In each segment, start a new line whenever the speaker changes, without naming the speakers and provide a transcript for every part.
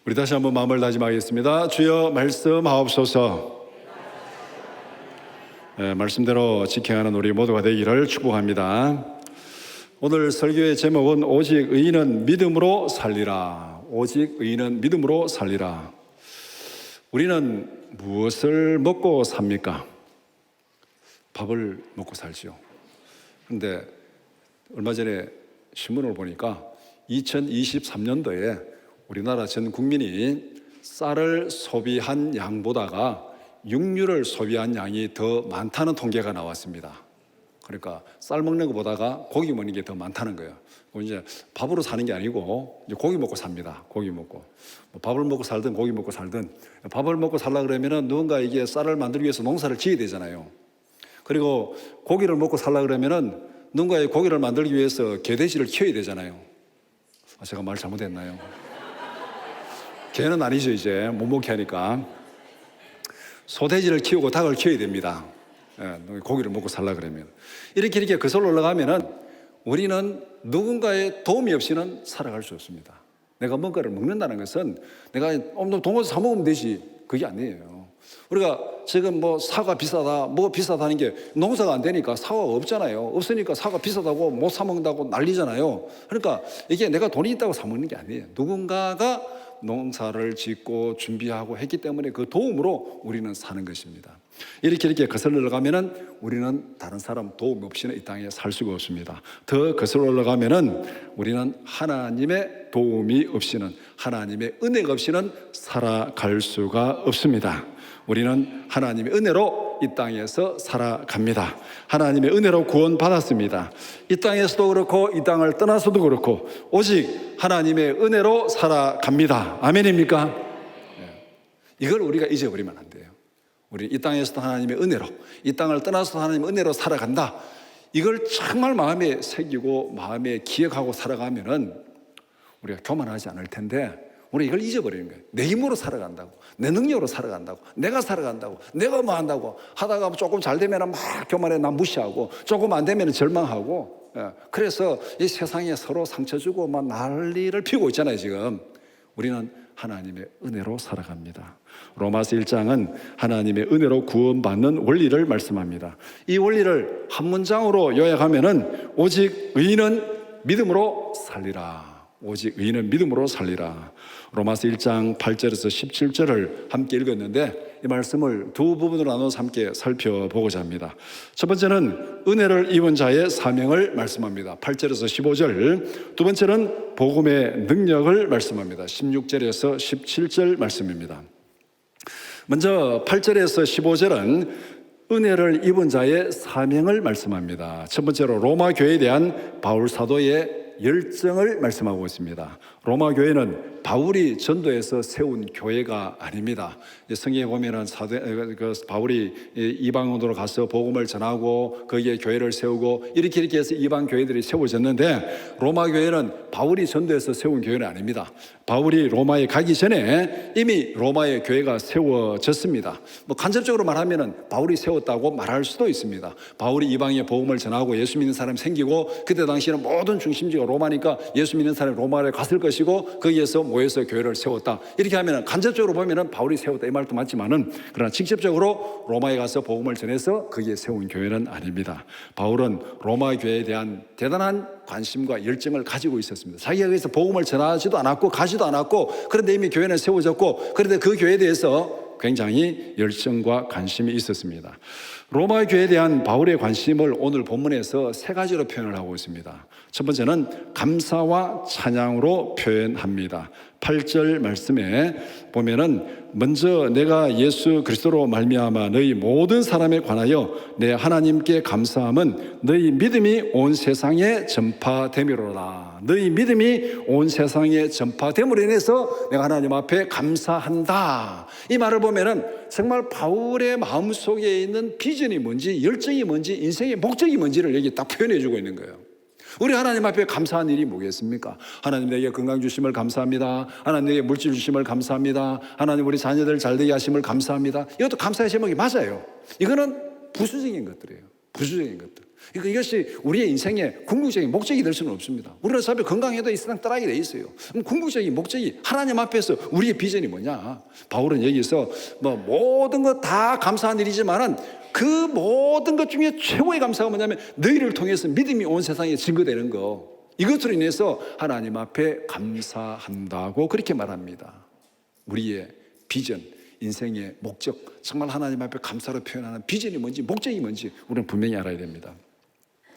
우리 다시 한번 마음을 다짐하겠습니다. 주여 말씀하옵소서. 말씀대로 지켜가는 우리 모두가 되기를 축복합니다. 오늘 설교의 제목은 오직 의인은 믿음으로 살리라. 오직 의인은 믿음으로 살리라. 우리는 무엇을 먹고 삽니까? 밥을 먹고 살지요. 그런데 얼마 전에 신문을 보니까 2023년도에 우리나라 전 국민이 쌀을 소비한 양보다가 육류를 소비한 양이 더 많다는 통계가 나왔습니다. 그러니까 쌀 먹는 것보다가 고기 먹는 게 더 많다는 거예요. 이제 밥으로 사는 게 아니고 이제 고기 먹고 삽니다. 고기 먹고 밥을 먹고 살든 고기 먹고 살든 밥을 먹고 살라 그러면은 누군가 이게 쌀을 만들기 위해서 농사를 지어야 되잖아요. 그리고 고기를 먹고 살라 그러면은 누군가 고기를 만들기 위해서 개돼지를 키워야 되잖아요. 제가 말 잘못했나요? 개는 아니죠. 이제 못 먹게 하니까 소돼지를 키우고 닭을 키워야 됩니다. 고기를 먹고 살라 그러면 이렇게 거슬러 올라가면은 우리는 누군가의 도움이 없이는 살아갈 수 없습니다. 내가 뭔가를 먹는다는 것은 내가 동원서 사 먹으면 되지, 그게 아니에요. 우리가 지금 뭐 사과 비싸다, 뭐 비싸다는 게 농사가 안 되니까 사과가 없잖아요. 없으니까 사과 비싸다고 못 사 먹는다고 난리잖아요. 그러니까 이게 내가 돈이 있다고 사 먹는 게 아니에요. 누군가가 농사를 짓고 준비하고 했기 때문에 그 도움으로 우리는 사는 것입니다. 이렇게 거슬러 올라가면은 우리는 다른 사람 도움 없이는 이 땅에 살 수가 없습니다. 더 거슬러 올라가면은 우리는 하나님의 도움이 없이는, 하나님의 은혜가 없이는 살아갈 수가 없습니다. 우리는 하나님의 은혜로 이 땅에서 살아갑니다. 하나님의 은혜로 구원받았습니다. 이 땅에서도 그렇고 이 땅을 떠나서도 그렇고 오직 하나님의 은혜로 살아갑니다. 아멘입니까? 이걸 우리가 잊어버리면 안 돼요. 우리 이 땅에서도 하나님의 은혜로, 이 땅을 떠나서도 하나님의 은혜로 살아간다. 이걸 정말 마음에 새기고 마음에 기억하고 살아가면은 우리가 교만하지 않을 텐데 우리 이걸 잊어버리는 거예요. 내 힘으로 살아간다고, 내 능력으로 살아간다고, 내가 살아간다고, 내가 뭐 한다고 하다가 조금 잘 되면 막 교만해 남 무시하고 조금 안 되면 절망하고, 그래서 이 세상에 서로 상처 주고 막 난리를 피우고 있잖아요. 지금 우리는 하나님의 은혜로 살아갑니다. 로마서 1장은 하나님의 은혜로 구원받는 원리를 말씀합니다. 이 원리를 한 문장으로 요약하면은 오직 의인은 믿음으로 살리라. 오직 의인은 믿음으로 살리라. 로마서 1장 8절에서 17절을 함께 읽었는데 이 말씀을 두 부분으로 나눠서 함께 살펴보고자 합니다. 첫 번째는 은혜를 입은 자의 사명을 말씀합니다. 8절에서 15절. 두 번째는 복음의 능력을 말씀합니다. 16절에서 17절 말씀입니다. 먼저 8절에서 15절은 은혜를 입은 자의 사명을 말씀합니다. 첫 번째로 로마 교회에 대한 바울 사도의 열정을 말씀하고 있습니다. 로마 교회는 바울이 전도해서 세운 교회가 아닙니다. 성경에 보면은 바울이 이방원으로 가서 복음을 전하고 거기에 교회를 세우고 이렇게 해서 이방 교회들이 세워졌는데 로마 교회는 바울이 전도해서 세운 교회는 아닙니다. 바울이 로마에 가기 전에 이미 로마의 교회가 세워졌습니다. 뭐 간접적으로 말하면은 바울이 세웠다고 말할 수도 있습니다. 바울이 이방에 복음을 전하고 예수 믿는 사람이 생기고 그때 당시에는 모든 중심지가 로마니까 예수 믿는 사람이 로마를 갔을 것이고 거기에서 모여서 교회를 세웠다. 이렇게 하면 간접적으로 보면은 바울이 세웠다 이 말도 맞지만은 그러나 직접적으로 로마에 가서 복음을 전해서 거기에 세운 교회는 아닙니다. 바울은 로마 교회에 대한 대단한 관심과 열정을 가지고 있었습니다. 자기가 거기서 복음을 전하지도 않았고 가지도 않았고 그런데 이미 교회는 세워졌고 그런데 그 교회에 대해서 굉장히 열정과 관심이 있었습니다. 로마 교회에 대한 바울의 관심을 오늘 본문에서 세 가지로 표현을 하고 있습니다. 첫 번째는 감사와 찬양으로 표현합니다. 8절 말씀에 보면은 먼저 내가 예수 그리스도로 말미암아 너희 모든 사람에 관하여 내 하나님께 감사함은 너희 믿음이 온 세상에 전파됨이로라. 너희 믿음이 온 세상에 전파됨으로 인해서 내가 하나님 앞에 감사한다. 이 말을 보면은 정말 바울의 마음속에 있는 비전이 뭔지, 열정이 뭔지, 인생의 목적이 뭔지를 여기 딱 표현해 주고 있는 거예요. 우리 하나님 앞에 감사한 일이 뭐겠습니까? 하나님 내게 건강 주심을 감사합니다. 하나님 내게 물질 주심을 감사합니다. 하나님 우리 자녀들 잘되게 하심을 감사합니다. 이것도 감사의 제목이 맞아요. 이거는 부수적인 것들이에요. 부수적인 것들. 그러니까 이것이 우리의 인생의 궁극적인 목적이 될 수는 없습니다. 우리는 어차피 건강해도 이 세상 떠나게 돼 있어요. 그럼 궁극적인 목적이 하나님 앞에서 우리의 비전이 뭐냐? 바울은 여기서 뭐 모든 것 다 감사한 일이지만은 그 모든 것 중에 최고의 감사가 뭐냐면 너희를 통해서 믿음이 온 세상에 증거되는 거. 이것으로 인해서 하나님 앞에 감사한다고 그렇게 말합니다. 우리의 비전, 인생의 목적, 정말 하나님 앞에 감사로 표현하는 비전이 뭔지, 목적이 뭔지 우리는 분명히 알아야 됩니다.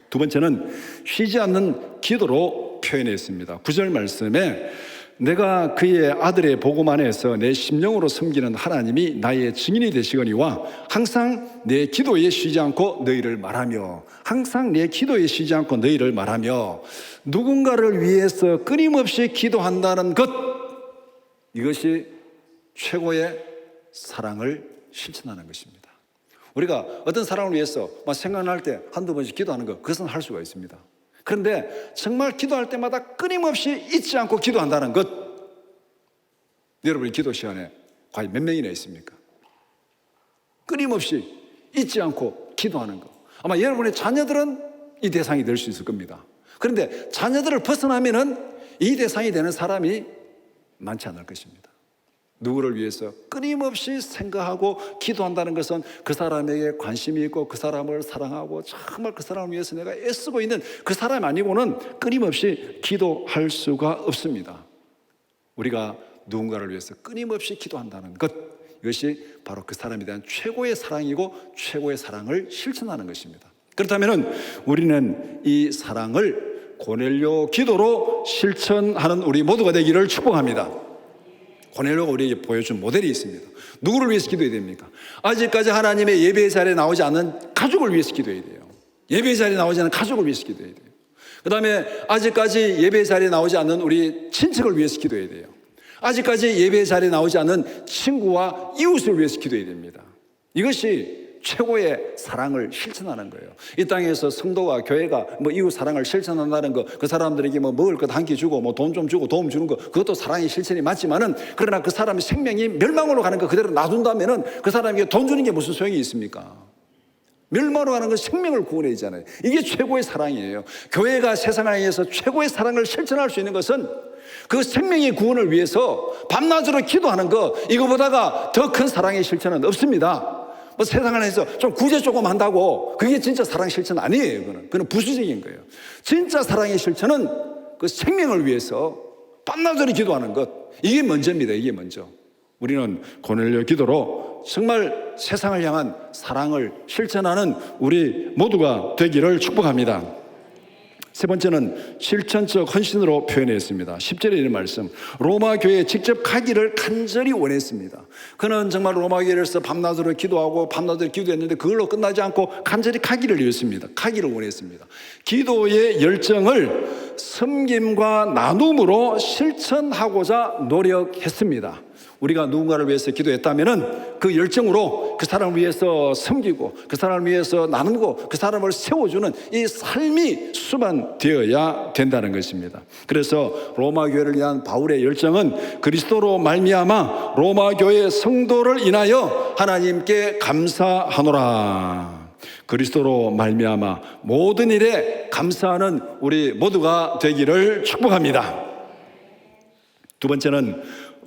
두 번째는 쉬지 않는 기도로 표현했습니다. 9절 말씀에 내가 그의 아들의 복음 안에서 내 심령으로 섬기는 하나님이 나의 증인이 되시거니와 항상 내 기도에 쉬지 않고 너희를 말하며, 항상 내 기도에 쉬지 않고 너희를 말하며, 누군가를 위해서 끊임없이 기도한다는 것, 이것이 최고의 사랑을 실천하는 것입니다. 우리가 어떤 사람을 위해서 생각날 때 한두 번씩 기도하는 것, 그것은 할 수가 있습니다. 그런데 정말 기도할 때마다 끊임없이 잊지 않고 기도한다는 것, 여러분의 기도 시간에 과연 몇 명이나 있습니까? 끊임없이 잊지 않고 기도하는 것. 아마 여러분의 자녀들은 이 대상이 될 수 있을 겁니다. 그런데 자녀들을 벗어나면은 이 대상이 되는 사람이 많지 않을 것입니다. 누구를 위해서 끊임없이 생각하고 기도한다는 것은 그 사람에게 관심이 있고 그 사람을 사랑하고 정말 그 사람을 위해서 내가 애쓰고 있는 그 사람 아니고는 끊임없이 기도할 수가 없습니다. 우리가 누군가를 위해서 끊임없이 기도한다는 것, 이것이 바로 그 사람에 대한 최고의 사랑이고 최고의 사랑을 실천하는 것입니다. 그렇다면 우리는 이 사랑을 고넬료 기도로 실천하는 우리 모두가 되기를 축복합니다. 고넬료가 우리에게 보여준 모델이 있습니다. 누구를 위해서 기도해야 됩니까? 아직까지 하나님의 예배의 자리에 나오지 않는 가족을 위해서 기도해야 돼요. 예배의 자리에 나오지 않는 가족을 위해서 기도해야 돼요. 그 다음에 아직까지 예배의 자리에 나오지 않는 우리 친척을 위해서 기도해야 돼요. 아직까지 예배의 자리에 나오지 않는 친구와 이웃을 위해서 기도해야 됩니다. 이것이 최고의 사랑을 실천하는 거예요. 이 땅에서 성도가, 교회가 이웃 사랑을 실천한다는 거, 그 사람들에게 먹을 것 한 끼 주고 돈 좀 주고 도움 주는 거, 그것도 사랑의 실천이 맞지만은, 그러나 그 사람의 생명이 멸망으로 가는 거 그대로 놔둔다면은 그 사람에게 돈 주는 게 무슨 소용이 있습니까? 멸망으로 가는 건 생명을 구원해야잖아요. 이게 최고의 사랑이에요. 교회가 세상을 위해서 최고의 사랑을 실천할 수 있는 것은 그 생명의 구원을 위해서 밤낮으로 기도하는 거, 이거보다가 더 큰 사랑의 실천은 없습니다. 세상 안에서 좀 구제 조금 한다고 그게 진짜 사랑 실천 아니에요. 그건 부수적인 거예요. 진짜 사랑의 실천은 그 생명을 위해서 밤낮으로 기도하는 것, 이게 먼저입니다. 이게 먼저. 우리는 고넬료 기도로 정말 세상을 향한 사랑을 실천하는 우리 모두가 되기를 축복합니다. 세 번째는 실천적 헌신으로 표현했습니다. 10절에 이런 말씀, 로마 교회에 직접 가기를 간절히 원했습니다. 그는 정말 로마 교회에서 밤낮으로 기도하고 밤낮으로 기도했는데 그걸로 끝나지 않고 간절히 가기를 위했습니다. 가기를 원했습니다. 기도의 열정을 섬김과 나눔으로 실천하고자 노력했습니다. 우리가 누군가를 위해서 기도했다면은 그 열정으로 그 사람을 위해서 섬기고 그 사람을 위해서 나누고 그 사람을 세워주는 이 삶이 수반되어야 된다는 것입니다. 그래서 로마 교회를 위한 바울의 열정은 그리스도로 말미암아 로마 교회 성도를 인하여 하나님께 감사하노라. 그리스도로 말미암아 모든 일에 감사하는 우리 모두가 되기를 축복합니다. 두 번째는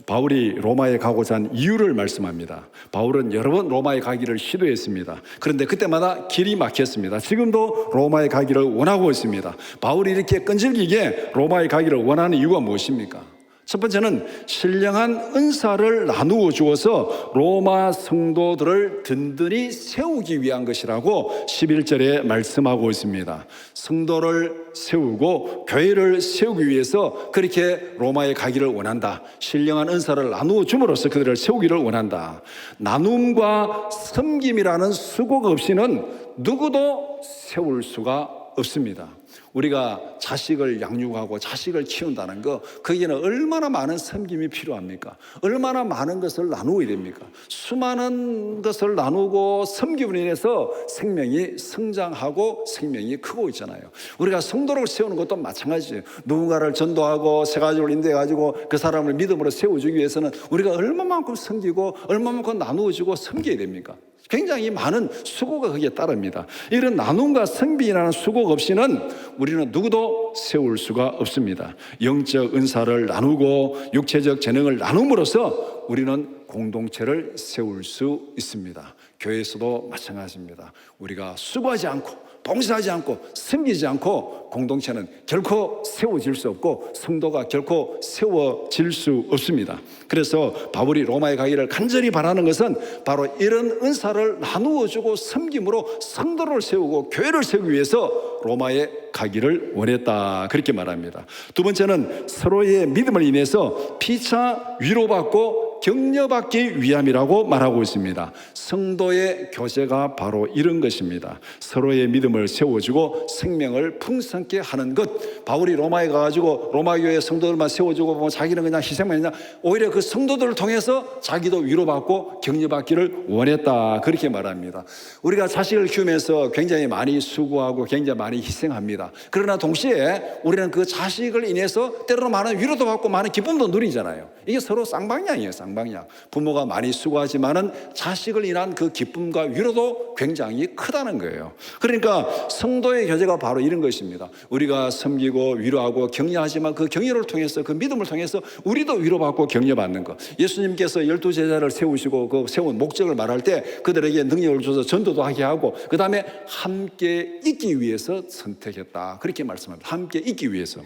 바울이 로마에 가고자 한 이유를 말씀합니다. 바울은 여러 번 로마에 가기를 시도했습니다. 그런데 그때마다 길이 막혔습니다. 지금도 로마에 가기를 원하고 있습니다. 바울이 이렇게 끈질기게 로마에 가기를 원하는 이유가 무엇입니까? 첫 번째는 신령한 은사를 나누어 주어서 로마 성도들을 든든히 세우기 위한 것이라고 11절에 말씀하고 있습니다. 성도를 세우고 교회를 세우기 위해서 그렇게 로마에 가기를 원한다. 신령한 은사를 나누어 줌으로써 그들을 세우기를 원한다. 나눔과 섬김이라는 수고가 없이는 누구도 세울 수가 없습니다. 우리가 자식을 양육하고 자식을 키운다는 거, 거기에는 얼마나 많은 섬김이 필요합니까? 얼마나 많은 것을 나누어야 됩니까? 수많은 것을 나누고 섬김으로 인해서 생명이 성장하고 생명이 크고 있잖아요. 우리가 성도를 세우는 것도 마찬가지예요. 누군가를 전도하고 새 가족을 인도해가지고 그 사람을 믿음으로 세워주기 위해서는 우리가 얼마만큼 섬기고 얼마만큼 나누어주고 섬겨야 됩니까? 굉장히 많은 수고가 거기에 따릅니다. 이런 나눔과 성비라는 수고 없이는 우리는 누구도 세울 수가 없습니다. 영적 은사를 나누고 육체적 재능을 나눔으로써 우리는 공동체를 세울 수 있습니다. 교회에서도 마찬가지입니다. 우리가 수고하지 않고 봉사하지 않고 섬기지 않고 공동체는 결코 세워질 수 없고 성도가 결코 세워질 수 없습니다. 그래서 바울이 로마에 가기를 간절히 바라는 것은 바로 이런 은사를 나누어주고 섬김으로 성도를 세우고 교회를 세우기 위해서 로마에 가기를 원했다, 그렇게 말합니다. 두 번째는 서로의 믿음을 인해서 피차 위로받고 격려받기 위함이라고 말하고 있습니다. 성도의 교제가 바로 이런 것입니다. 서로의 믿음을 세워주고 생명을 풍성케 하는 것. 바울이 로마에 가가지고 로마 교회 성도들만 세워주고 뭐 자기는 그냥 희생만 했냐, 오히려 그 성도들을 통해서 자기도 위로받고 격려받기를 원했다, 그렇게 말합니다. 우리가 자식을 키우면서 굉장히 많이 수고하고 굉장히 많이 희생합니다. 그러나 동시에 우리는 그 자식을 인해서 때로는 많은 위로도 받고 많은 기쁨도 누리잖아요. 이게 서로 쌍방향이에요. 쌍방향. 부모가 많이 수고하지만은 자식을 인한 그 기쁨과 위로도 굉장히 크다는 거예요. 그러니까 성도의 교제가 바로 이런 것입니다. 우리가 섬기고 위로하고 격려하지만 그 격려를 통해서, 그 믿음을 통해서 우리도 위로받고 격려받는 것. 예수님께서 12제자를 세우시고 그 세운 목적을 말할 때 그들에게 능력을 줘서 전도도 하게 하고 그 다음에 함께 있기 위해서 선택했다, 그렇게 말씀합니다. 함께 있기 위해서.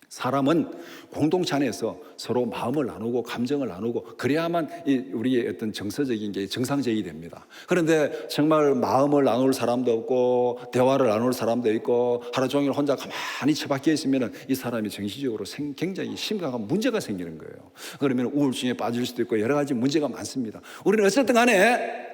사람은 공동체 안에서 서로 마음을 나누고 감정을 나누고 그래야만 우리의 어떤 정서적인 게 정상적이 됩니다. 그런데 정말 마음을 나눌 사람도 없고 대화를 나눌 사람도 있고 하루 종일 혼자 가만히 처박혀 있으면 이 사람이 정신적으로 굉장히 심각한 문제가 생기는 거예요. 그러면 우울증에 빠질 수도 있고 여러 가지 문제가 많습니다. 우리는 어쨌든 간에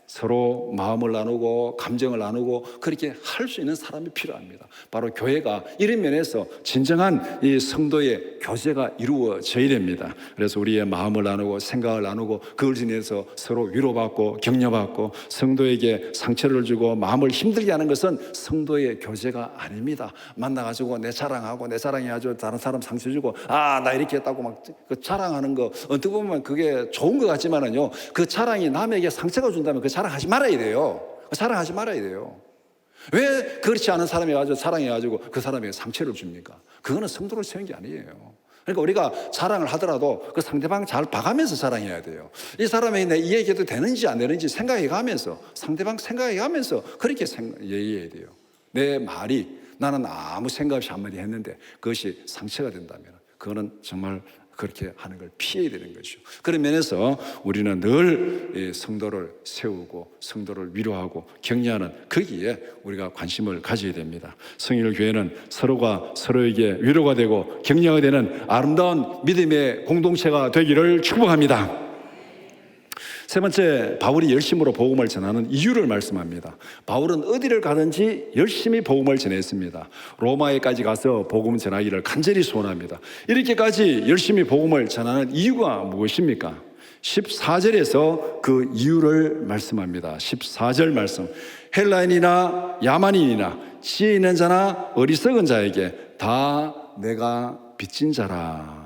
서로 마음을 나누고 감정을 나누고 그렇게 할 수 있는 사람이 필요합니다. 바로 교회가 이런 면에서 진정한 이 성도의 교제가 이루어져야 됩니다. 그래서 우리의 마음을 나누고 생각을 나누고 그걸 지내서 서로 위로받고 격려받고 성도에게 상처를 주고 마음을 힘들게 하는 것은 성도의 교제가 아닙니다. 만나가지고 내 자랑하고 내 자랑해가지고 다른 사람 상처 주고 나 이렇게 했다고 막 그 자랑하는 거 어떻게 보면 그게 좋은 것 같지만은요, 그 자랑이 남에게 상처가 준다면 그 자랑하지 말아야 돼요. 자랑하지 말아야 돼요. 왜 그렇지 않은 사람이 가지고 자랑해가지고 그 사람에게 상처를 줍니까? 그거는 성도를 세운 게 아니에요. 그러니까 우리가 자랑을 하더라도 그 상대방 잘 봐가면서 자랑해야 돼요. 이 사람에게 내 이 얘기도 되는지 안 되는지 생각해가면서, 상대방 생각해가면서 그렇게 얘기해야 돼요. 내 말이 나는 아무 생각 없이 한마디 했는데 그것이 상처가 된다면 그거는 정말 그렇게 하는 걸 피해야 되는 것이죠. 그런 면에서 우리는 늘 성도를 세우고 성도를 위로하고 격려하는 거기에 우리가 관심을 가져야 됩니다. 성일 교회는 서로가 서로에게 위로가 되고 격려가 되는 아름다운 믿음의 공동체가 되기를 축복합니다. 세 번째, 바울이 열심으로 복음을 전하는 이유를 말씀합니다. 바울은 어디를 가든지 열심히 복음을 전했습니다. 로마에까지 가서 복음 전하기를 간절히 소원합니다. 이렇게까지 열심히 복음을 전하는 이유가 무엇입니까? 14절에서 그 이유를 말씀합니다. 14절 말씀. 헬라인이나 야만인이나 지혜 있는 자나 어리석은 자에게 다 내가 빚진 자라.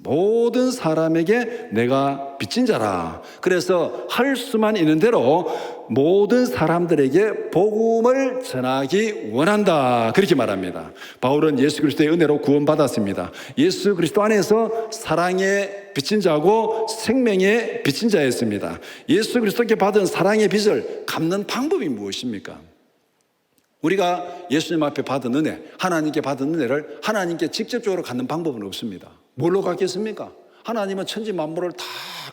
모든 사람에게 내가 빚진 자라. 그래서 할 수만 있는 대로 모든 사람들에게 복음을 전하기 원한다, 그렇게 말합니다. 바울은 예수 그리스도의 은혜로 구원받았습니다. 예수 그리스도 안에서 사랑의 빚진 자고 생명의 빚진 자였습니다. 예수 그리스도께 받은 사랑의 빚을 갚는 방법이 무엇입니까? 우리가 예수님 앞에 받은 은혜, 하나님께 받은 은혜를 하나님께 직접적으로 갖는 방법은 없습니다. 뭘로 갖겠습니까? 하나님은 천지 만물을 다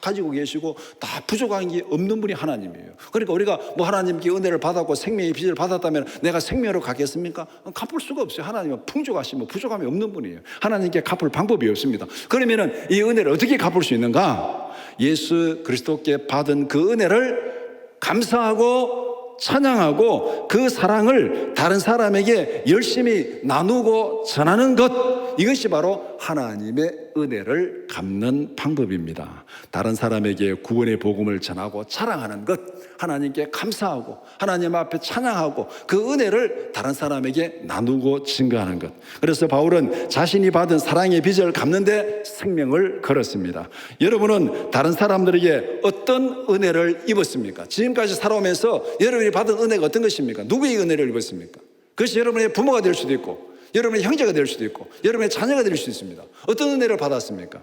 가지고 계시고 다 부족한 게 없는 분이 하나님이에요. 그러니까 우리가 뭐 하나님께 은혜를 받았고 생명의 빚을 받았다면 내가 생명으로 갚겠습니까? 갚을 수가 없어요. 하나님은 풍족하시고 부족함이 없는 분이에요. 하나님께 갚을 방법이 없습니다. 그러면은 이 은혜를 어떻게 갚을 수 있는가? 예수 그리스도께 받은 그 은혜를 감사하고 찬양하고 그 사랑을 다른 사람에게 열심히 나누고 전하는 것, 이것이 바로 하나님의 은혜를 갚는 방법입니다. 다른 사람에게 구원의 복음을 전하고 자랑하는 것, 하나님께 감사하고 하나님 앞에 찬양하고 그 은혜를 다른 사람에게 나누고 증거하는 것. 그래서 바울은 자신이 받은 사랑의 빚을 갚는 데 생명을 걸었습니다. 여러분은 다른 사람들에게 어떤 은혜를 입었습니까? 지금까지 살아오면서 여러분이 받은 은혜가 어떤 것입니까? 누구의 은혜를 입었습니까? 그것이 여러분의 부모가 될 수도 있고 여러분의 형제가 될 수도 있고 여러분의 자녀가 될 수 있습니다. 어떤 은혜를 받았습니까?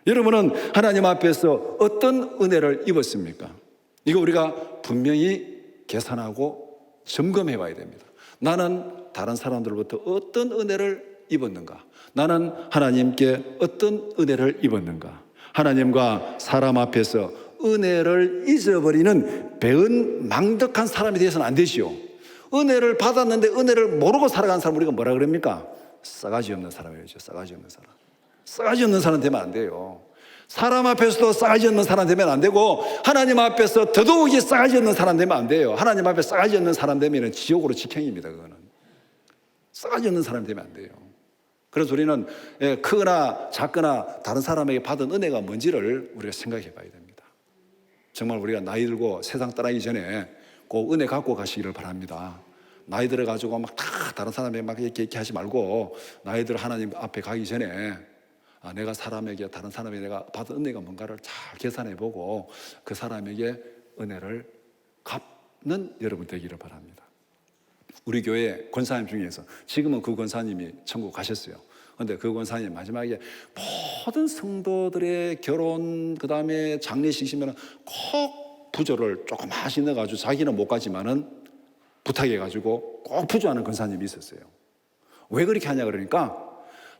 여러분은 하나님 앞에서 어떤 은혜를 입었습니까? 이거 우리가 분명히 계산하고 점검해 봐야 됩니다. 나는 다른 사람들로부터 어떤 은혜를 입었는가? 나는 하나님께 어떤 은혜를 입었는가? 하나님과 사람 앞에서 은혜를 잊어버리는 배은 망덕한 사람이 되어서는 안 되시오. 은혜를 받았는데 은혜를 모르고 살아가는 사람 우리가 뭐라 그럽니까? 싸가지 없는 사람이죠. 싸가지 없는 사람. 싸가지 없는 사람 되면 안 돼요. 사람 앞에서도 싸가지 없는 사람 되면 안 되고 하나님 앞에서 더더욱이 싸가지 없는 사람 되면 안 돼요. 하나님 앞에 싸가지 없는 사람 되면 지옥으로 직행입니다. 그거는 싸가지 없는 사람 되면 안 돼요. 그래서 우리는 크거나 작거나 다른 사람에게 받은 은혜가 뭔지를 우리가 생각해 봐야 됩니다. 정말 우리가 나이 들고 세상 떠나기 전에 꼭 은혜 갖고 가시기를 바랍니다. 나이 들어가지고 막 다 다른 사람에게 막 이렇게 하지 말고 나이 들어 하나님 앞에 가기 전에 내가 사람에게 다른 사람에게 내가 받은 은혜가 뭔가를 잘 계산해 보고 그 사람에게 은혜를 갚는 여러분 되기를 바랍니다. 우리 교회 권사님 중에서 지금은 그 권사님이 천국 가셨어요. 그런데 그 권사님 마지막에 모든 성도들의 결혼 그다음에 장례식이면 꼭 부조를 조금씩 넣어가지고 자기는 못 가지만은 부탁해가지고 꼭 부조하는 권사님이 있었어요. 왜 그렇게 하냐 그러니까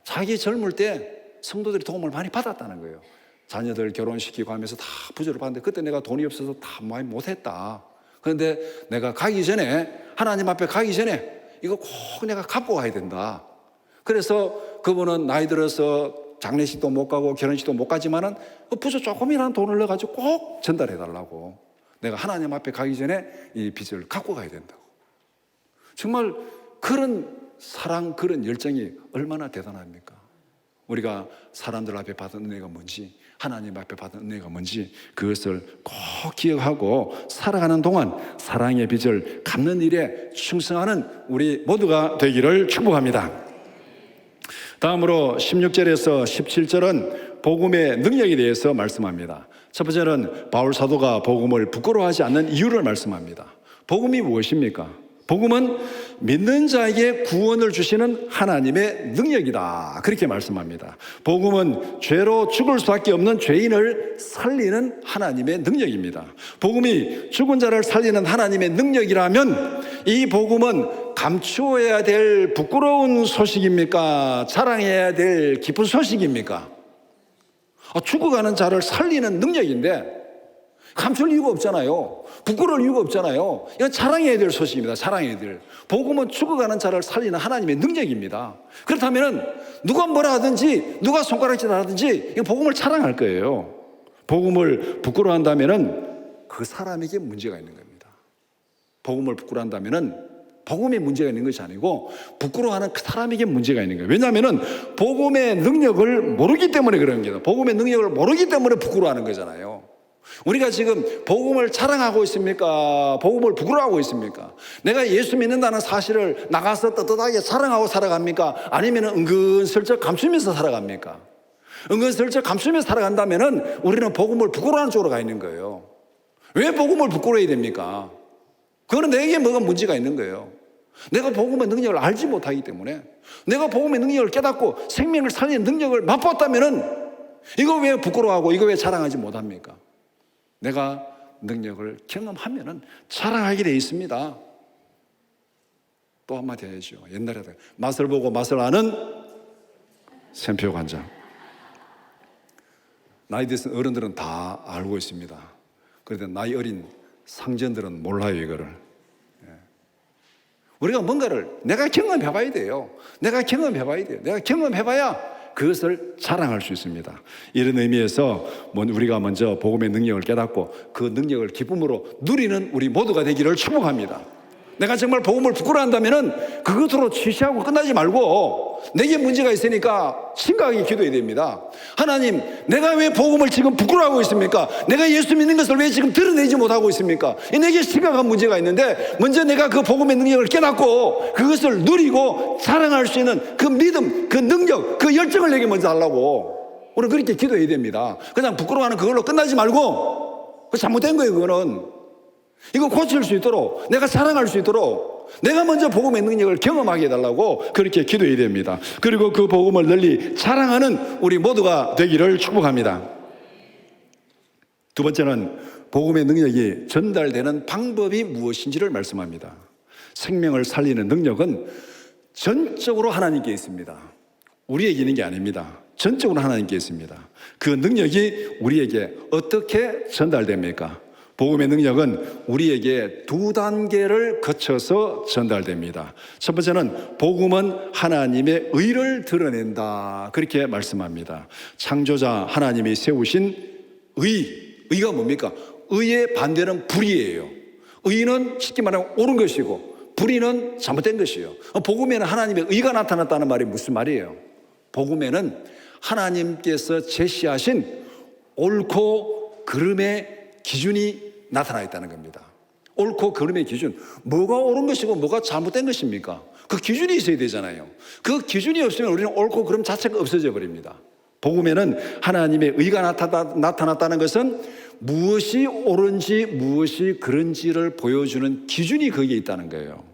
자기 젊을 때 성도들이 도움을 많이 받았다는 거예요. 자녀들 결혼시키고 하면서 다 부조를 받는데 그때 내가 돈이 없어서 다 많이 못했다. 그런데 내가 가기 전에 하나님 앞에 가기 전에 이거 꼭 내가 갚고 가야 된다. 그래서 그분은 나이 들어서 장례식도 못 가고 결혼식도 못 가지만은 그 부조 조금이라는 돈을 넣어가지고 꼭 전달해 달라고. 내가 하나님 앞에 가기 전에 이 빚을 갚고 가야 된다고. 정말 그런 사랑, 그런 열정이 얼마나 대단합니까? 우리가 사람들 앞에 받은 은혜가 뭔지, 하나님 앞에 받은 은혜가 뭔지 그것을 꼭 기억하고 살아가는 동안 사랑의 빚을 갚는 일에 충성하는 우리 모두가 되기를 축복합니다. 다음으로 16절에서 17절은 복음의 능력에 대해서 말씀합니다. 첫 번째는 바울 사도가 복음을 부끄러워하지 않는 이유를 말씀합니다. 복음이 무엇입니까? 복음은 믿는 자에게 구원을 주시는 하나님의 능력이다. 그렇게 말씀합니다. 복음은 죄로 죽을 수밖에 없는 죄인을 살리는 하나님의 능력입니다. 복음이 죽은 자를 살리는 하나님의 능력이라면 이 복음은 감추어야 될 부끄러운 소식입니까? 자랑해야 될 기쁜 소식입니까? 죽어가는 자를 살리는 능력인데 감출 이유가 없잖아요. 부끄러울 이유가 없잖아요. 이건 자랑해야 될 소식입니다. 자랑해야 될. 복음은 죽어가는 자를 살리는 하나님의 능력입니다. 그렇다면 누가 뭐라 하든지 누가 손가락질 하든지 이건 복음을 자랑할 거예요. 복음을 부끄러워한다면 그 사람에게 문제가 있는 겁니다. 복음을 부끄러워한다면 복음에 문제가 있는 것이 아니고 부끄러워하는 그 사람에게 문제가 있는 거예요. 왜냐하면 복음의 능력을 모르기 때문에 그런 겁니다. 복음의 능력을 모르기 때문에 부끄러워하는 거잖아요. 우리가 지금 복음을 자랑하고 있습니까? 복음을 부끄러워하고 있습니까? 내가 예수 믿는다는 사실을 나가서 떳떳하게 자랑하고 살아갑니까? 아니면 은근슬쩍 감추면서 살아갑니까? 은근슬쩍 감추면서 살아간다면 우리는 복음을 부끄러워하는 쪽으로 가 있는 거예요. 왜 복음을 부끄러워해야 됩니까? 그거는 내게 뭐가 문제가 있는 거예요. 내가 복음의 능력을 알지 못하기 때문에 내가 복음의 능력을 깨닫고 생명을 살리는 능력을 맛봤다면 이거 왜 부끄러워하고 이거 왜 자랑하지 못합니까? 내가 능력을 경험하면 자랑하게 돼 있습니다. 또 한마디 해야죠. 옛날에 맛을 보고 맛을 아는 샘표 관장. 나이 드신 어른들은 다 알고 있습니다. 그런데 나이 어린 상전들은 몰라요, 이거를. 우리가 뭔가를 내가 경험해봐야 돼요. 내가 경험해봐야 돼요. 내가 경험해봐야 그것을 자랑할 수 있습니다. 이런 의미에서 우리가 먼저 복음의 능력을 깨닫고 그 능력을 기쁨으로 누리는 우리 모두가 되기를 축복합니다. 내가 정말 복음을 부끄러워한다면 그것으로 취시하고 끝나지 말고 내게 문제가 있으니까 심각하게 기도해야 됩니다. 하나님, 내가 왜 복음을 지금 부끄러워하고 있습니까? 내가 예수 믿는 것을 왜 지금 드러내지 못하고 있습니까? 내게 심각한 문제가 있는데 먼저 내가 그 복음의 능력을 깨닫고 그것을 누리고 자랑할 수 있는 그 믿음, 그 능력, 그 열정을 내게 먼저 달라고 우리는 그렇게 기도해야 됩니다. 그냥 부끄러워하는 그걸로 끝나지 말고, 잘못된 거예요. 그거는 이거 고칠 수 있도록, 내가 자랑할 수 있도록 내가 먼저 복음의 능력을 경험하게 해달라고 그렇게 기도해야 됩니다. 그리고 그 복음을 널리 자랑하는 우리 모두가 되기를 축복합니다. 두 번째는 복음의 능력이 전달되는 방법이 무엇인지를 말씀합니다. 생명을 살리는 능력은 전적으로 하나님께 있습니다. 우리에게 있는 게 아닙니다. 전적으로 하나님께 있습니다. 그 능력이 우리에게 어떻게 전달됩니까? 복음의 능력은 우리에게 두 단계를 거쳐서 전달됩니다. 첫 번째는 복음은 하나님의 의를 드러낸다, 그렇게 말씀합니다. 창조자 하나님이 세우신 의가 뭡니까? 의의 반대는 불의예요. 의는 쉽게 말하면 옳은 것이고 불의는 잘못된 것이에요. 복음에는 하나님의 의가 나타났다는 말이 무슨 말이에요? 복음에는 하나님께서 제시하신 옳고 그름의 기준이 나타나 있다는 겁니다. 옳고 그름의 기준, 뭐가 옳은 것이고 뭐가 잘못된 것입니까? 그 기준이 있어야 되잖아요. 그 기준이 없으면 우리는 옳고 그름 자체가 없어져 버립니다. 복음에는 하나님의 의가 나타났다는 것은 무엇이 옳은지 무엇이 그른지를 보여주는 기준이 거기에 있다는 거예요.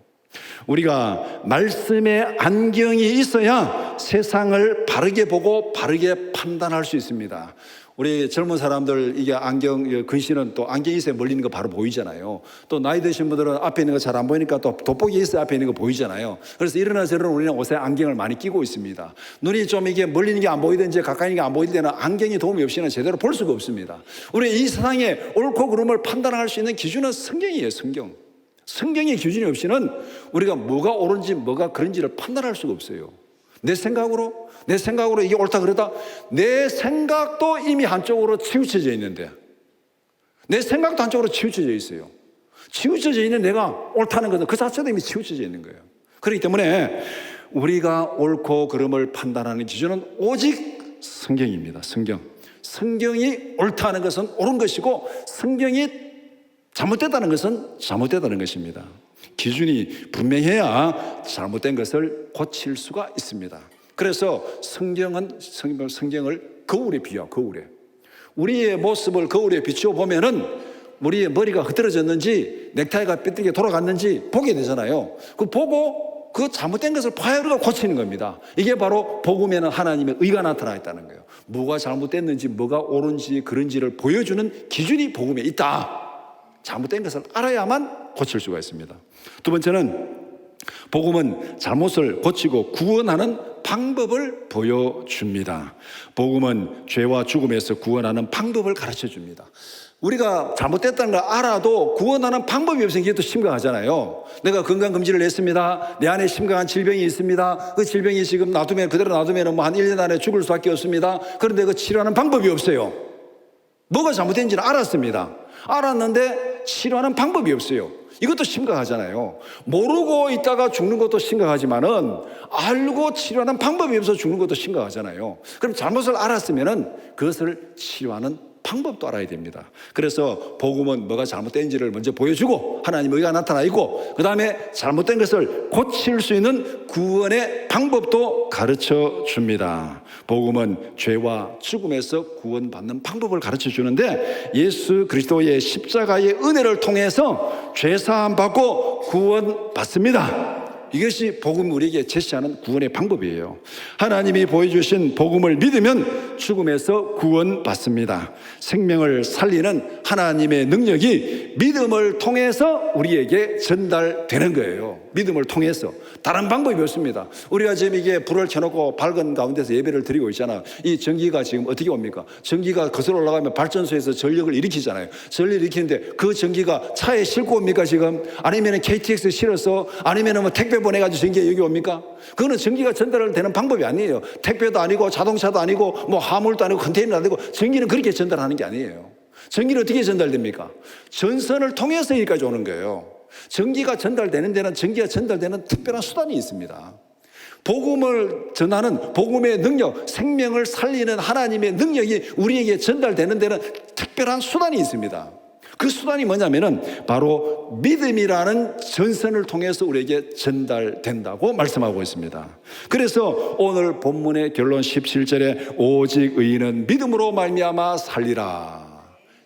우리가 말씀의 안경이 있어야 세상을 바르게 보고 바르게 판단할 수 있습니다. 우리 젊은 사람들 이게 안경 근시는 또 안경이 있어야 멀리 있는 거 바로 보이잖아요. 또 나이 드신 분들은 앞에 있는 거 잘 안 보이니까 또 돋보기 있어야 앞에 있는 거 보이잖아요. 그래서 이러나 저러나 우리는 옷에 안경을 많이 끼고 있습니다. 눈이 좀 이게 멀리 있는 게 안 보이든지 가까이 있는 게 안 보일 때는 안경이 도움이 없이는 제대로 볼 수가 없습니다. 우리 이 세상에 옳고 그름을 판단할 수 있는 기준은 성경이에요. 성경의 기준이 없이는 우리가 뭐가 옳은지 뭐가 그른지를 판단할 수가 없어요. 내 생각으로 이게 옳다 그러다, 내 생각도 이미 한쪽으로 치우쳐져 있는데, 내 생각도 한쪽으로 치우쳐져 있어요. 치우쳐져 있는 내가 옳다는 것은 그 자체도 이미 치우쳐져 있는 거예요. 그렇기 때문에 우리가 옳고 그름을 판단하는 기준은 오직 성경입니다. 성경이 옳다는 것은 옳은 것이고 성경이 잘못됐다는 것은 잘못됐다는 것입니다. 기준이 분명해야 잘못된 것을 고칠 수가 있습니다. 그래서 성경을 거울에 비유해요. 거울에. 우리의 모습을 거울에 비추어 보면은 우리의 머리가 흐트러졌는지 넥타이가 삐뚤게 돌아갔는지 보게 되잖아요. 그 보고 그 잘못된 것을 봐야 우리가 고치는 겁니다. 이게 바로 복음에는 하나님의 의가 나타나 있다는 거예요. 뭐가 잘못됐는지 뭐가 옳은지 그런지를 보여주는 기준이 복음에 있다. 잘못된 것을 알아야만 고칠 수가 있습니다. 두 번째는 복음은 잘못을 고치고 구원하는 방법을 보여줍니다. 복음은 죄와 죽음에서 구원하는 방법을 가르쳐 줍니다. 우리가 잘못됐다는 걸 알아도 구원하는 방법이 없으면 이게 또 심각하잖아요. 내가 건강검진을 했습니다. 내 안에 심각한 질병이 있습니다. 그 질병이 지금 그대로 놔두면 뭐 한 1년 안에 죽을 수밖에 없습니다. 그런데 그 치료하는 방법이 없어요. 뭐가 잘못된지는 알았습니다. 알았는데 치료하는 방법이 없어요. 이것도 심각하잖아요. 모르고 있다가 죽는 것도 심각하지만은 알고 치료하는 방법이 없어서 죽는 것도 심각하잖아요. 그럼 잘못을 알았으면은 그것을 치료하는 방법도 알아야 됩니다. 그래서 복음은 뭐가 잘못된지를 먼저 보여주고 하나님의 의가 나타나 있고, 그 다음에 잘못된 것을 고칠 수 있는 구원의 방법도 가르쳐 줍니다. 복음은 죄와 죽음에서 구원받는 방법을 가르쳐 주는데, 예수 그리스도의 십자가의 은혜를 통해서 죄사함 받고 구원받습니다. 이것이 복음 우리에게 제시하는 구원의 방법이에요. 하나님이 보여주신 복음을 믿으면 죽음에서 구원받습니다. 생명을 살리는 하나님의 능력이 믿음을 통해서 우리에게 전달되는 거예요. 믿음을 통해서. 다른 방법이 없습니다. 우리가 지금 이게 불을 켜놓고 밝은 가운데서 예배를 드리고 있잖아요. 이 전기가 지금 어떻게 옵니까? 전기가 거슬러 올라가면 발전소에서 전력을 일으키잖아요. 전력을 일으키는데 그 전기가 차에 싣고 옵니까 지금? 아니면 KTX 실어서, 아니면 뭐 택배 보내가지고 전기가 여기 옵니까? 그거는 전기가 전달되는 방법이 아니에요. 택배도 아니고 자동차도 아니고 뭐 화물도 아니고 컨테이너도 아니고 전기는 그렇게 전달하는 게 아니에요. 전기는 어떻게 전달됩니까? 전선을 통해서 여기까지 오는 거예요. 전기가 전달되는 데는 전기가 전달되는 특별한 수단이 있습니다. 복음을 전하는 복음의 능력, 생명을 살리는 하나님의 능력이 우리에게 전달되는 데는 특별한 수단이 있습니다. 그 수단이 뭐냐면은 바로 믿음이라는 전선을 통해서 우리에게 전달된다고 말씀하고 있습니다. 그래서 오늘 본문의 결론 17절에 오직 의인은 믿음으로 말미암아 살리라.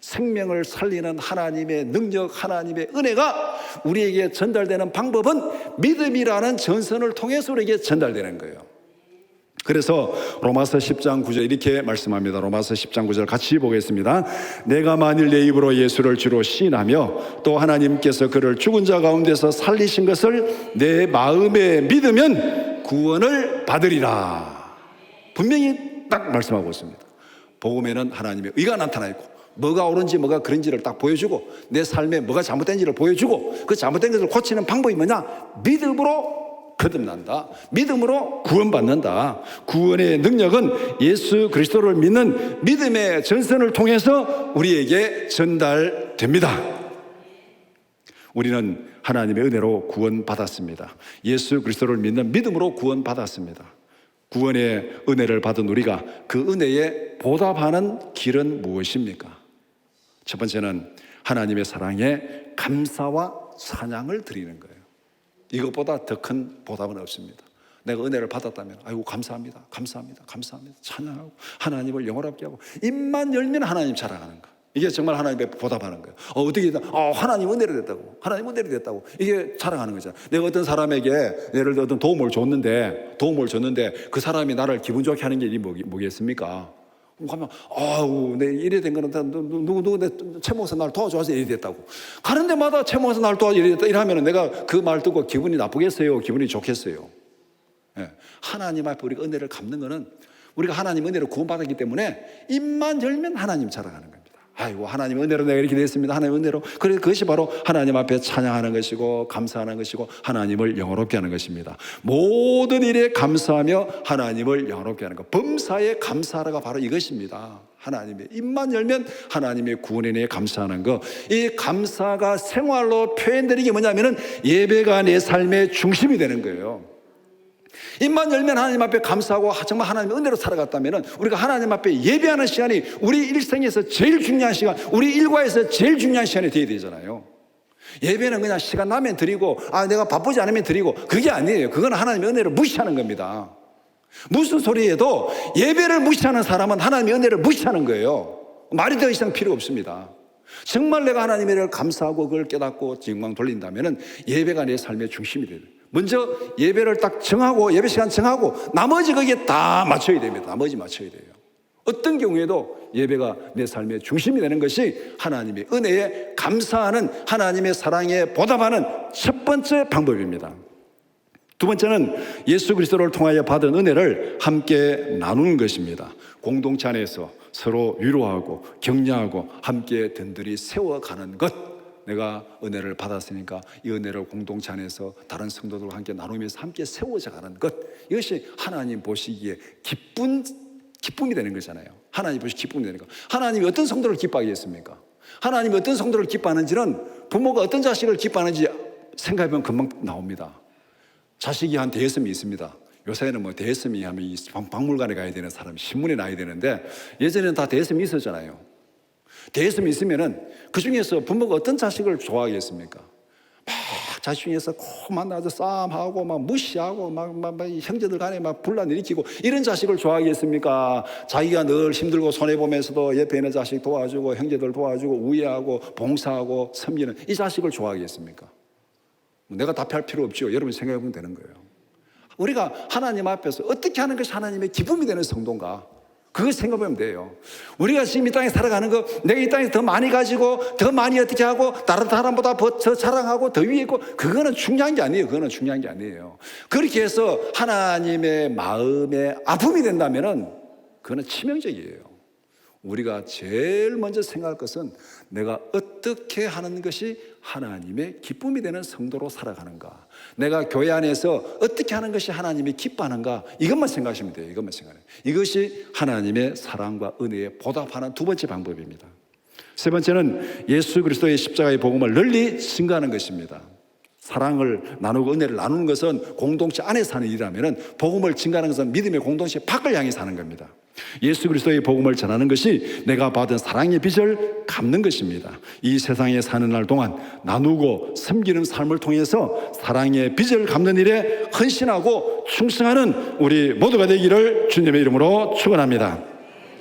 생명을 살리는 하나님의 능력, 하나님의 은혜가 우리에게 전달되는 방법은 믿음이라는 전선을 통해서 우리에게 전달되는 거예요. 그래서 로마서 10장 9절 이렇게 말씀합니다. 로마서 10장 9절 같이 보겠습니다. 내가 만일 내 입으로 예수를 주로 시인하며 또 하나님께서 그를 죽은 자 가운데서 살리신 것을 내 마음에 믿으면 구원을 받으리라. 분명히 딱 말씀하고 있습니다. 복음에는 하나님의 의가 나타나 있고 뭐가 옳은지 뭐가 그런지를 딱 보여주고 내 삶에 뭐가 잘못된지를 보여주고 그 잘못된 것을 고치는 방법이 뭐냐? 믿음으로 거듭난다. 믿음으로 구원받는다. 구원의 능력은 예수 그리스도를 믿는 믿음의 전선을 통해서 우리에게 전달됩니다. 우리는 하나님의 은혜로 구원받았습니다. 예수 그리스도를 믿는 믿음으로 구원받았습니다. 구원의 은혜를 받은 우리가 그 은혜에 보답하는 길은 무엇입니까? 첫 번째는 하나님의 사랑에 감사와 찬양을 드리는 거예요. 이것보다 더 큰 보답은 없습니다. 내가 은혜를 받았다면 아이고 감사합니다, 감사합니다, 감사합니다 찬양하고 하나님을 영원롭게 하고 입만 열면 하나님 자랑하는 거. 이게 정말 하나님의 보답하는 거예요. 어떻게 하나님 은혜를 됐다고, 하나님 은혜를 됐다고 이게 자랑하는 거잖아요. 내가 어떤 사람에게 예를 들어 어떤 도움을 줬는데 그 사람이 나를 기분 좋게 하는 게 뭐겠습니까? 가면 아우 내 이래 된 거는 누구 내 최 목사 날 도와줘서 이래 됐다고 가는 데마다 최 목사 날 도와줘 이래 됐다 이러면 내가 그 말 듣고 기분이 나쁘겠어요, 기분이 좋겠어요? 예. 하나님 앞에 우리가 은혜를 갚는 거는 우리가 하나님 은혜를 구원받았기 때문에 입만 열면 하나님 자랑하는 겁니다. 아이고 하나님 은혜로 내가 이렇게 됐습니다. 하나님 은혜로. 그래서 그것이 바로 하나님 앞에 찬양하는 것이고 감사하는 것이고 하나님을 영원롭게 하는 것입니다. 모든 일에 감사하며 하나님을 영원롭게 하는 것. 범사에 감사하라가 바로 이것입니다. 하나님의 입만 열면 하나님의 구원에 대해 감사하는 것. 이 감사가 생활로 표현되는 게 뭐냐면은 예배가 내 삶의 중심이 되는 거예요. 입만 열면 하나님 앞에 감사하고 정말 하나님의 은혜로 살아갔다면 우리가 하나님 앞에 예배하는 시간이 우리 일생에서 제일 중요한 시간, 우리 일과에서 제일 중요한 시간이 되어야 되잖아요. 예배는 그냥 시간 나면 드리고 내가 바쁘지 않으면 드리고 그게 아니에요. 그건 하나님의 은혜를 무시하는 겁니다. 무슨 소리에도 예배를 무시하는 사람은 하나님의 은혜를 무시하는 거예요. 말이 더 이상 필요 없습니다. 정말 내가 하나님의 은혜를 감사하고 그걸 깨닫고 영광 돌린다면 예배가 내 삶의 중심이 돼요. 먼저 예배를 딱 정하고 예배 시간 정하고 나머지 거기에 다 맞춰야 됩니다. 나머지 맞춰야 돼요. 어떤 경우에도 예배가 내 삶의 중심이 되는 것이 하나님의 은혜에 감사하는 하나님의 사랑에 보답하는 첫 번째 방법입니다. 두 번째는 예수 그리스도를 통하여 받은 은혜를 함께 나누는 것입니다. 공동체 안에서 서로 위로하고 격려하고 함께 든든히 세워가는 것. 내가 은혜를 받았으니까 이 은혜를 공동체 안에서 다른 성도들과 함께 나누면서 함께 세워져 가는 것. 이것이 하나님 보시기에 기쁨이 되는 거잖아요. 하나님 보시기에 기쁨이 되는 거. 하나님이 어떤 성도를 기뻐하게 했습니까? 하나님이 어떤 성도를 기뻐하는지는 부모가 어떤 자식을 기뻐하는지 생각해보면 금방 나옵니다. 자식이 한 대여섯이 있습니다. 요새는 뭐 대여섯이 하면 이 박물관에 가야 되는 사람이 신문에 나야 되는데 예전에는 다 대여섯이 있었잖아요. 대여섯이 있으면은 그 중에서 부모가 어떤 자식을 좋아하겠습니까? 막 자식 중에서 꼭 만나서 싸움하고 막 무시하고 막 형제들 간에 막 분란 일으키고 이런 자식을 좋아하겠습니까? 자기가 늘 힘들고 손해보면서도 옆에 있는 자식 도와주고 형제들 도와주고 우애하고 봉사하고 섬기는 이 자식을 좋아하겠습니까? 내가 답할 필요 없죠. 여러분 생각해보면 되는 거예요. 우리가 하나님 앞에서 어떻게 하는 것이 하나님의 기쁨이 되는 성도인가? 그걸 생각하면 돼요. 우리가 지금 이 땅에 살아가는 거 내가 이 땅에서 더 많이 가지고 더 많이 어떻게 하고 다른 사람보다 더 자랑하고 더 위에 있고 그거는 중요한 게 아니에요. 그거는 중요한 게 아니에요. 그렇게 해서 하나님의 마음에 아픔이 된다면은 그거는 치명적이에요. 우리가 제일 먼저 생각할 것은 내가 어떻게 하는 것이 하나님의 기쁨이 되는 성도로 살아가는가, 내가 교회 안에서 어떻게 하는 것이 하나님이 기뻐하는가, 이것만 생각하시면 돼요. 이것만 생각해요. 이것이 하나님의 사랑과 은혜에 보답하는 두 번째 방법입니다. 세 번째는 예수 그리스도의 십자가의 복음을 널리 증거하는 것입니다. 사랑을 나누고 은혜를 나누는 것은 공동체 안에서 하는 일이라면 복음을 증가하는 것은 믿음의 공동체 밖을 향해 사는 겁니다. 예수 그리스도의 복음을 전하는 것이 내가 받은 사랑의 빚을 갚는 것입니다. 이 세상에 사는 날 동안 나누고 섬기는 삶을 통해서 사랑의 빚을 갚는 일에 헌신하고 충성하는 우리 모두가 되기를 주님의 이름으로 축원합니다.